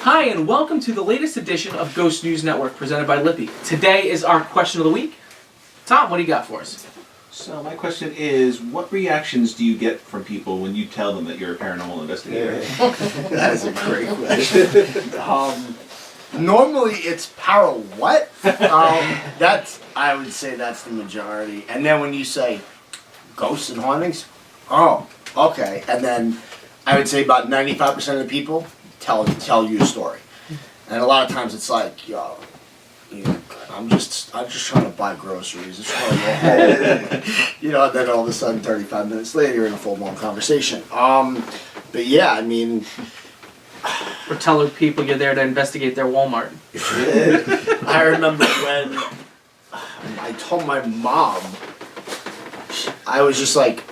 Hi, and welcome to the latest edition of Ghost News Network, presented by Lippy. Today is our question of the week. Tom, what do you got for us? So my question is, what reactions do you get from people when you tell them that you're a paranormal investigator? That is a great question. Normally it's what? That's, I would say that's the majority. And then when you say ghosts and hauntings, oh, okay. And then I would say about 95% of the people tell you a story. And a lot of times it's like, yo, I'm just trying to buy groceries. It's trying to go home. And then all of a sudden 35 minutes later you're in a full-blown conversation. But yeah, I mean, Or tell people you're there to investigate their Walmart. I remember when I told my mom, I was just like,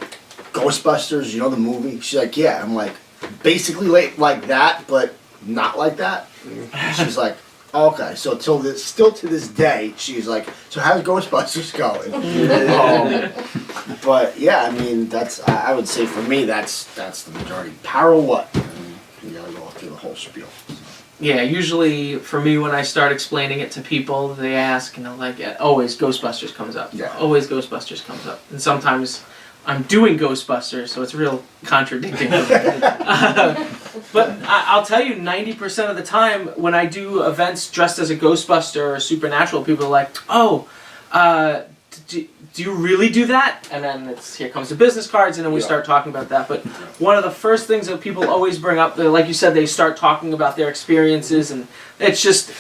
Ghostbusters, the movie? She's like, yeah. I'm like, basically like that, but not like that. She's like, oh, okay. So still to this day, she's like, so how's Ghostbusters going? But yeah, I mean, I would say for me, that's the majority. Power what? You gotta go through the whole spiel. Yeah, usually for me when I start explaining it to people, they ask, always Ghostbusters comes up. Yeah. Always Ghostbusters comes up. And sometimes I'm doing Ghostbusters, so it's real contradicting. But I'll tell you, 90% of the time when I do events dressed as a Ghostbuster or supernatural, people are like, oh, do you really do that? And then here comes the business cards, and then we start talking about that. But one of the first things that people always bring up, like you said, they start talking about their experiences, and it's just,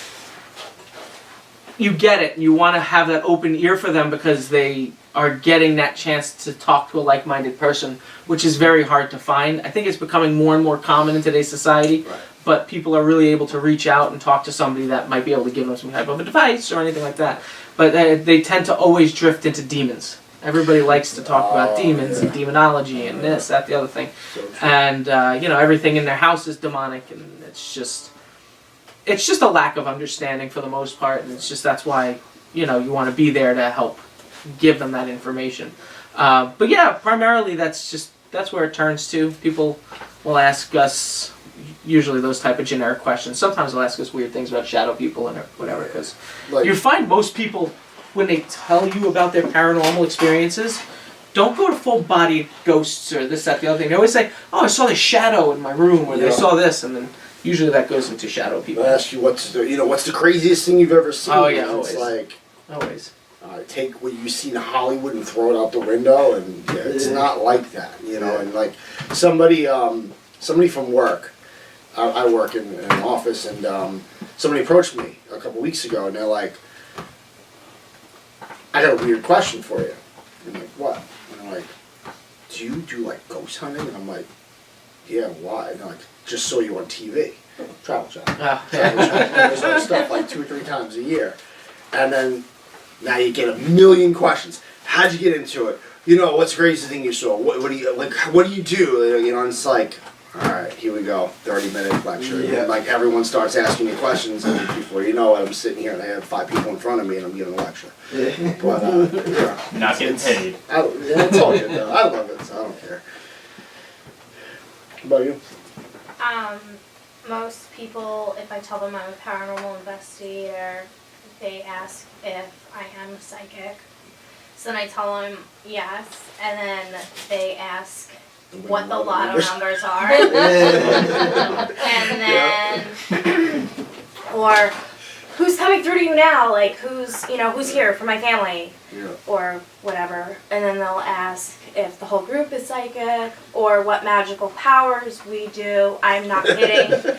you get it. You want to have that open ear for them because they are getting that chance to talk to a like-minded person, which is very hard to find. I think it's becoming more and more common in today's society, but people are really able to reach out and talk to somebody that might be able to give them some type of advice or anything like that. But they tend to always drift into demons. Everybody likes to talk about demons and demonology and this, that, the other thing. And, everything in their house is demonic, and it's just a lack of understanding for the most part, and that's why, you want to be there to help give them that information. But yeah, primarily that's where it turns to. People will ask us usually those type of generic questions. Sometimes they'll ask us weird things about shadow people and whatever, because you find most people, when they tell you about their paranormal experiences, don't go to full-bodied ghosts or this, that, the other thing. They always say, oh, I saw this shadow in my room, or they saw this, and then usually that goes into shadow people. I ask you what's the craziest thing you've ever seen? Oh yeah, always. It's like always. Take what you've seen in Hollywood and throw it out the window, and it's not like that, And like somebody from work, I work in an office, and somebody approached me a couple weeks ago, and they're like, "I got a weird question for you." I'm like, "What?" And I'm like, "Do you do like ghost hunting?" And I'm like, "Yeah, why?" And they're like, "Just saw you on TV, Travel Channel, Travel Channel, all this other stuff like 2 or 3 times a year," and then. Now you get a million questions. How'd you get into it? What's the craziest thing you saw? What do you like? What do you do? And it's like, all right, here we go, 30-minute lecture. Yeah. And like everyone starts asking me questions, and before you know it, I'm sitting here and I have 5 people in front of me, and I'm giving a lecture. But not getting paid. It's all good though. I love it, so I don't care. What about you? Most people, if I tell them I'm a paranormal investigator, they ask if I am psychic. So then I tell them yes, and then they ask what the lotto numbers are. And then, or who's coming through to you now? Like who's here for my family? Yeah. Or whatever. And then they'll ask if the whole group is psychic, or what magical powers we do. I'm not kidding.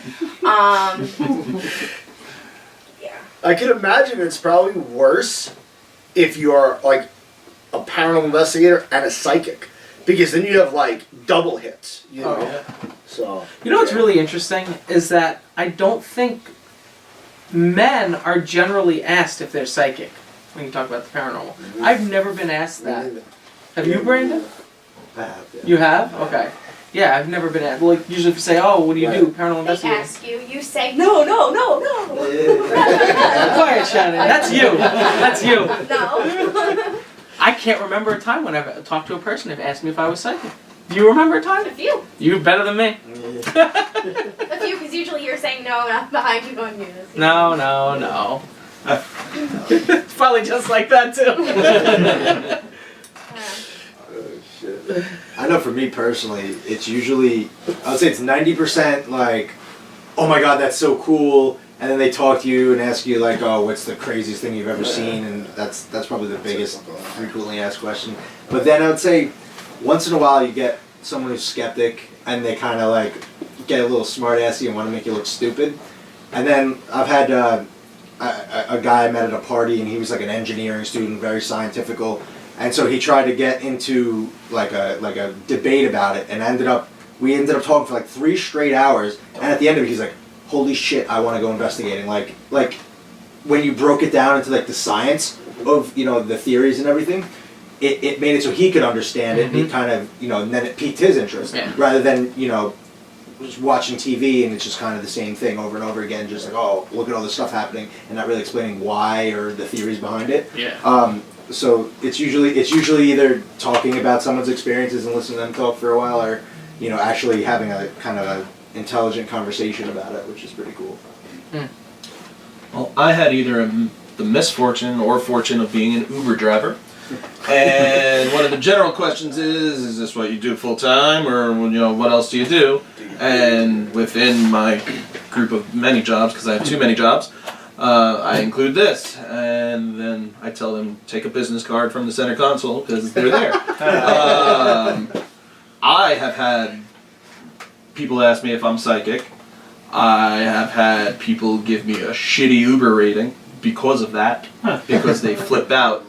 I can imagine it's probably worse if you are like a paranormal investigator and a psychic, because then you have like double hits, Oh, yeah. So what's really interesting is that I don't think men are generally asked if they're psychic when you talk about the paranormal. Mm-hmm. I've never been asked that. Have you, Brandon? I have. Yeah. You have? Okay. Yeah, I've never been asked. Like, usually if you say, oh, what do you do? Paranormal They investigator. ask you, you say, no. Quiet, Shannon. That's you. That's you. No. I can't remember a time when I've talked to a person who've asked me if I was psychic. Do you remember a time? A few. You're better than me. A few, because usually you're saying no, and I'm behind you going, yes. No, no, no. It's probably just like that too. Oh, shit. I know for me personally, it's usually, I would say it's 90% like, oh my god, that's so cool. And then they talk to you and ask you like, oh, what's the craziest thing you've ever seen? And that's probably the biggest frequently asked question. But then I would say once in a while you get someone who's skeptic and they kind of like get a little smart assy and want to make you look stupid. And then I've had a guy I met at a party and he was like an engineering student, very scientifical. And so he tried to get into like a debate about it and we ended up talking for like 3 straight hours. And at the end of it, he's like, holy shit, I want to go investigating. Like when you broke it down into like the science of, you know, the theories and everything, it made it so he could understand it. And he kind of, you know, and then it piqued his interest rather than, you know, just watching TV and it's just kind of the same thing over and over again, just like, oh, look at all this stuff happening and not really explaining why or the theories behind it. Yeah. So it's usually either talking about someone's experiences and listening to them talk for a while, or, you know, actually having a kind of a intelligent conversation about it, which is pretty cool. Well, I had either the misfortune or fortune of being an Uber driver. And one of the general questions is this what you do full time, or, you know, what else do you do? And within my group of many jobs, because I have too many jobs, I include this, and then I tell them take a business card from the center console because they're there. I have had people ask me if I'm psychic. I have had people give me a shitty Uber rating because of that, because they flip out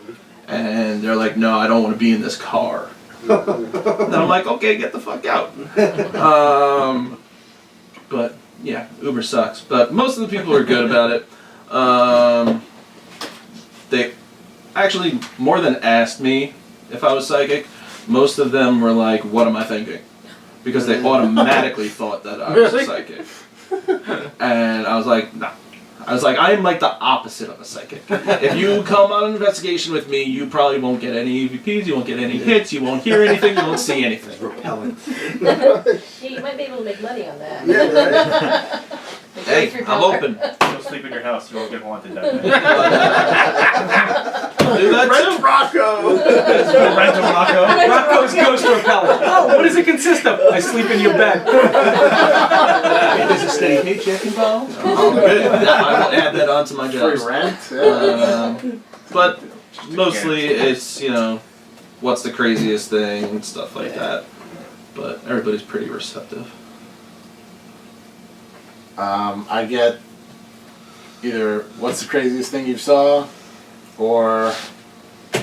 and they're like, no, I don't want to be in this car. And I'm like, okay, get the fuck out. But yeah, Uber sucks. But most of the people are good about it. They actually more than asked me if I was psychic. Most of them were like, what am I thinking? Because they automatically thought that I was a psychic. And I was like, no. I was like, I am like the opposite of a psychic. If you come on an investigation with me, you probably won't get any EVPs, you won't get any hits, you won't hear anything, you won't see anything. Repellent. Yeah, you might be able to make money on that. Yeah, right. Hey, I'm open. Go sleep in your house, you won't get haunted that night. Do that Rent too. Rocco! Rent a Rocco. Rocco's ghost repellent. Oh, what does it consist of? I sleep in your bed. There's a steady paycheck involved. Oh, good. I will add that onto my Free jobs. rent. But mostly it's, you know, what's the craziest thing and stuff like that. But everybody's pretty receptive. I get either what's the craziest thing you saw, or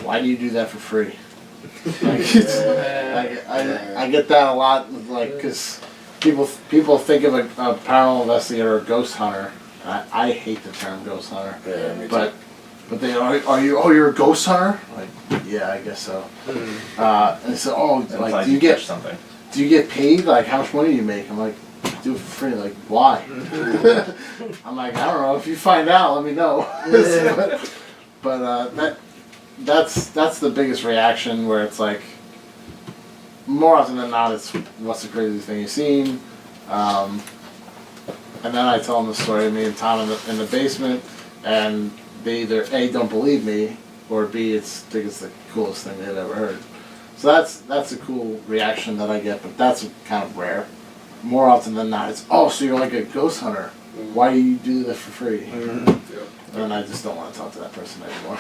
why do you do that for free? Like, I get that a lot, like, because people think of a paranormal investigator or a ghost hunter. I hate the term ghost hunter. Yeah, me too. But they you're a ghost hunter? Like, yeah, I guess so. And so, like, do you get paid? Like, how much money do you make? I'm like, do it for free. Like, why? I'm like, I don't know. If you find out, let me know. But that's the biggest reaction, where it's like, more often than not, it's what's the craziest thing you've seen. And then I tell them the story of me and Tom in the basement, and they either A, don't believe me, or B, think it's the coolest thing they've ever heard. So that's a cool reaction that I get, but that's kind of rare. More often than not, it's, oh, so you're like a ghost hunter. Why do you do this for free? And I just don't want to talk to that person anymore.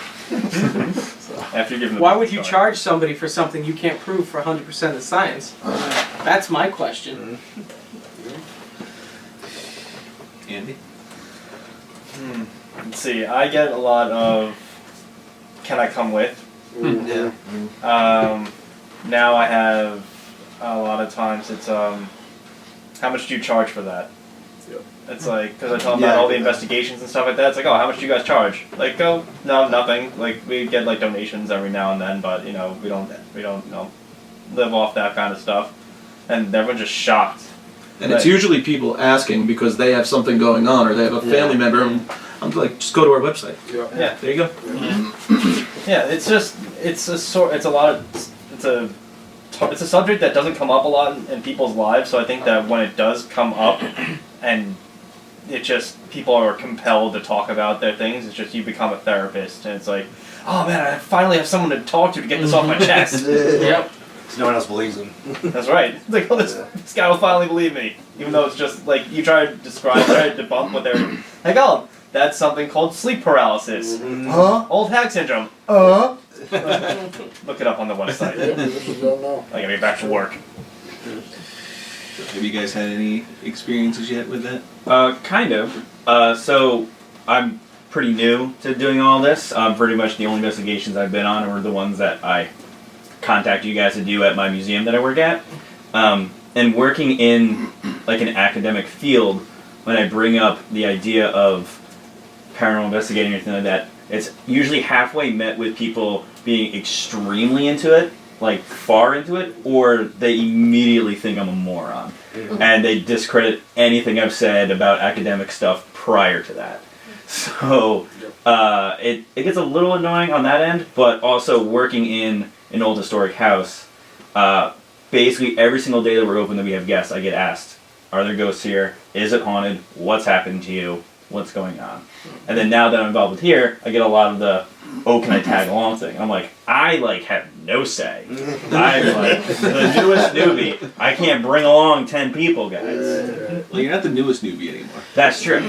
So. After giving Why would you charge somebody for something you can't prove for 100% of science? That's my question. Andy? Let's see, I get a lot of, can I come with? Yeah. Now I have, a lot of times it's, how much do you charge for that? Yep. It's like, because I tell them about all the investigations and stuff like that, it's like, oh, how much do you guys charge? Like, oh, no, nothing. Like, we get, like, donations every now and then, but, you know, we don't, you know, live off that kind of stuff. And everyone's just shocked. And it's usually people asking because they have something going on or they have a family member. And I'm like, just go to our website. Yeah. There you go. Yeah, it's just, it's a it's a subject that doesn't come up a lot in people's lives. So I think that when it does come up, and it just people are compelled to talk about their things, it's just you become a therapist, and it's like, oh man, I finally have someone to talk to get this off my chest. Yep. So no one else believes him. That's right. It's like, oh, this guy will finally believe me, even though it's just like you try to describe, try to debunk what they're like. Oh, that's something called sleep paralysis, Huh? old hag syndrome. Look it up on the website. I gotta get back to work. Have you guys had any experiences yet with that? Kind of. So I'm pretty new to doing all this. Pretty much the only investigations I've been on were the ones that I contact you guys to do at my museum that I work at. And working in like an academic field, when I bring up the idea of paranormal investigating or anything like that, it's usually halfway met with people being extremely into it, like far into it, or they immediately think I'm a moron. And they discredit anything I've said about academic stuff prior to that. So it gets a little annoying on that end, but also working in an old historic house, basically every single day that we're open that we have guests, I get asked, are there ghosts here? Is it haunted? What's happened to you? What's going on? And then now that I'm involved with here, I get a lot of the, oh, can I tag along thing? I'm like, I have no say. I'm like the newest newbie. I can't bring along 10 people, guys. Well, you're not the newest newbie anymore. That's true.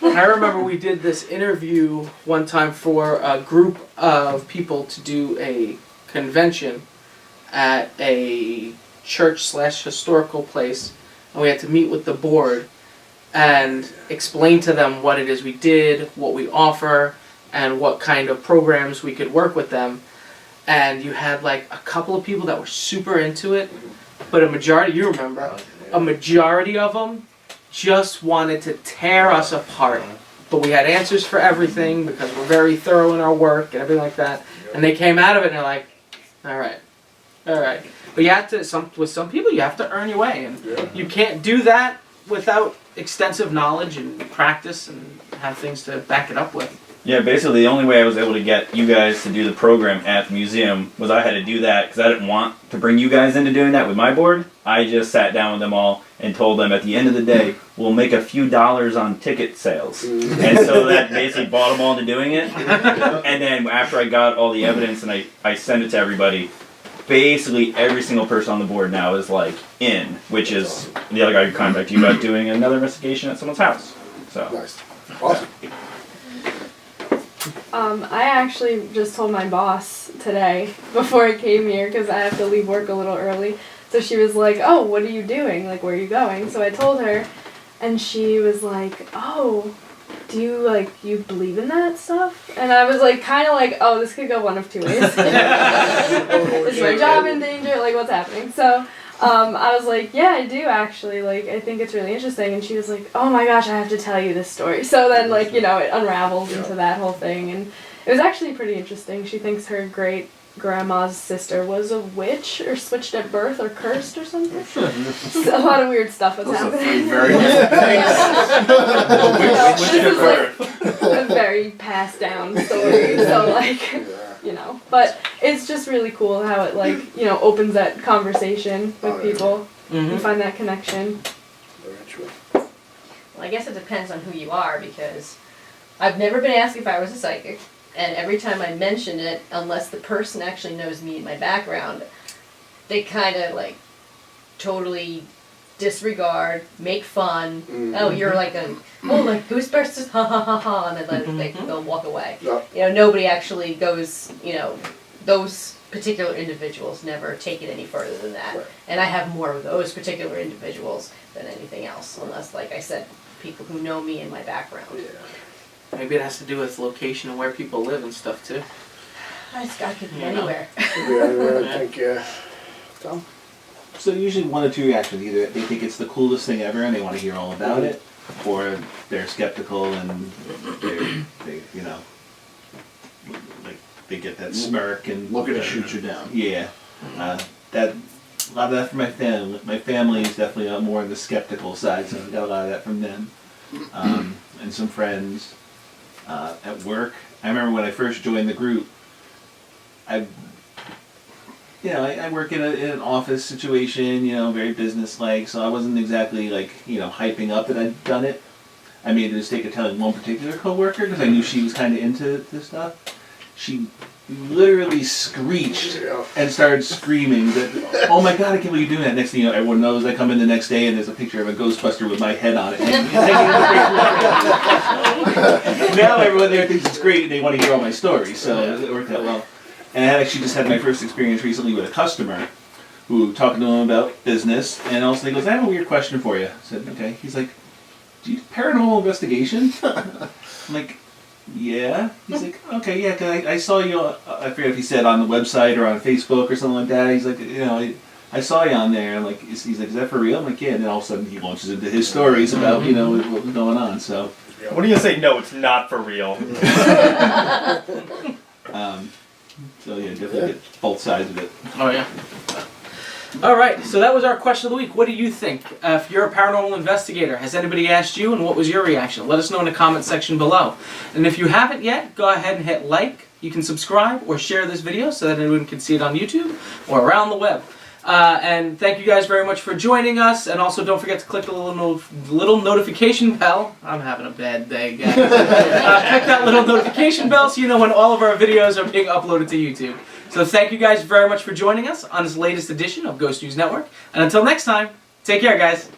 I remember we did this interview one time for a group of people to do a convention at a church/historical place, and we had to meet with the board and explain to them what it is we did, what we offer, and what kind of programs we could work with them. And you had like a couple of people that were super into it, but a majority, you remember, a majority of them just wanted to tear us apart. But we had answers for everything because we're very thorough in our work and everything like that. And they came out of it and they're like, all right. But you have to, with some people, you have to earn your way. And you can't do that without extensive knowledge and practice and have things to back it up with. Yeah, basically the only way I was able to get you guys to do the program at the museum was I had to do that because I didn't want to bring you guys into doing that with my board. I just sat down with them all and told them at the end of the day, we'll make a few dollars on ticket sales. And so that basically bought them all into doing it. And then after I got all the evidence and I sent it to everybody, basically every single person on the board now is like in, which is the other guy who contacted you about doing another investigation at someone's house. So. Nice. Awesome. I actually just told my boss today before I came here because I have to leave work a little early. So she was like, oh, what are you doing? Like, where are you going? So I told her, and she was like, oh, do you, you believe in that stuff? And I was like, kind of like, oh, this could go one of two ways. Is my job in danger? Like, what's happening? So I was like, yeah, I do actually. Like, I think it's really interesting. And she was like, oh my gosh, I have to tell you this story. So then, it unravels into that whole thing. And it was actually pretty interesting. She thinks her great grandma's sister was a witch or switched at birth or cursed or something. So a lot of weird stuff was happening. Very This is a very passed down story. So but it's just really cool how it opens that conversation with people and find that connection. Very true. Well, I guess it depends on who you are because I've never been asked if I was a psychic, and every time I mention it, unless the person actually knows me and my background, they kind of totally disregard, make fun. Oh, you're like Ghostbusters, ha ha ha ha, and then they'll walk away. Nobody actually goes. Those particular individuals never take it any further than that. Right. And I have more of those particular individuals than anything else, unless, like I said, people who know me and my background. Maybe it has to do with location and where people live and stuff too. I could be anywhere. I think, Tom? So usually one of two reactions: either they think it's the coolest thing ever and they want to hear all about it, or they're skeptical and they get that smirk and looking to shoot you down. Yeah, that a lot of that from my family. My family is definitely more on the skeptical side, so I got a lot of that from them, and some friends at work. I remember when I first joined the group, you know, I work in an office situation, you know, very business-like, so I wasn't exactly like, you know, hyping up that I'd done it. I made the mistake of telling one particular coworker because I knew she was kind of into this stuff. She literally screeched and started screaming that, oh my god, I can't believe you're doing that. Next thing you know, everyone knows. I come in the next day and there's a picture of a Ghostbuster with my head on it. Now everyone there thinks it's great and they want to hear all my stories, so it worked out well. And I actually just had my first experience recently with a customer who talking to him about business, and also he goes, I have a weird question for you. I said, okay. He's like, do you do paranormal investigation? I'm like, yeah. He's like, okay, yeah, 'cause I saw you, I forget if he said on the website or on Facebook or something like that. He's like, you know, I saw you on there. I'm like, he's like, is that for real? I'm like, yeah. And then all of a sudden he launches into his stories about, you know, what was going on. So, What are you gonna say? No, it's not for real. so yeah, definitely get both sides of it. Oh yeah. All right, so that was our question of the week. What do you think? If you're a paranormal investigator, has anybody asked you, and what was your reaction? Let us know in the comment section below. And if you haven't yet, go ahead and hit like. You can subscribe or share this video so that anyone can see it on YouTube or around the web. And thank you guys very much for joining us. And also don't forget to click the little notification bell. I'm having a bad day, guys. Click that little notification bell so you know when all of our videos are being uploaded to YouTube. So thank you guys very much for joining us on this latest edition of Ghost News Network. And until next time, take care, guys.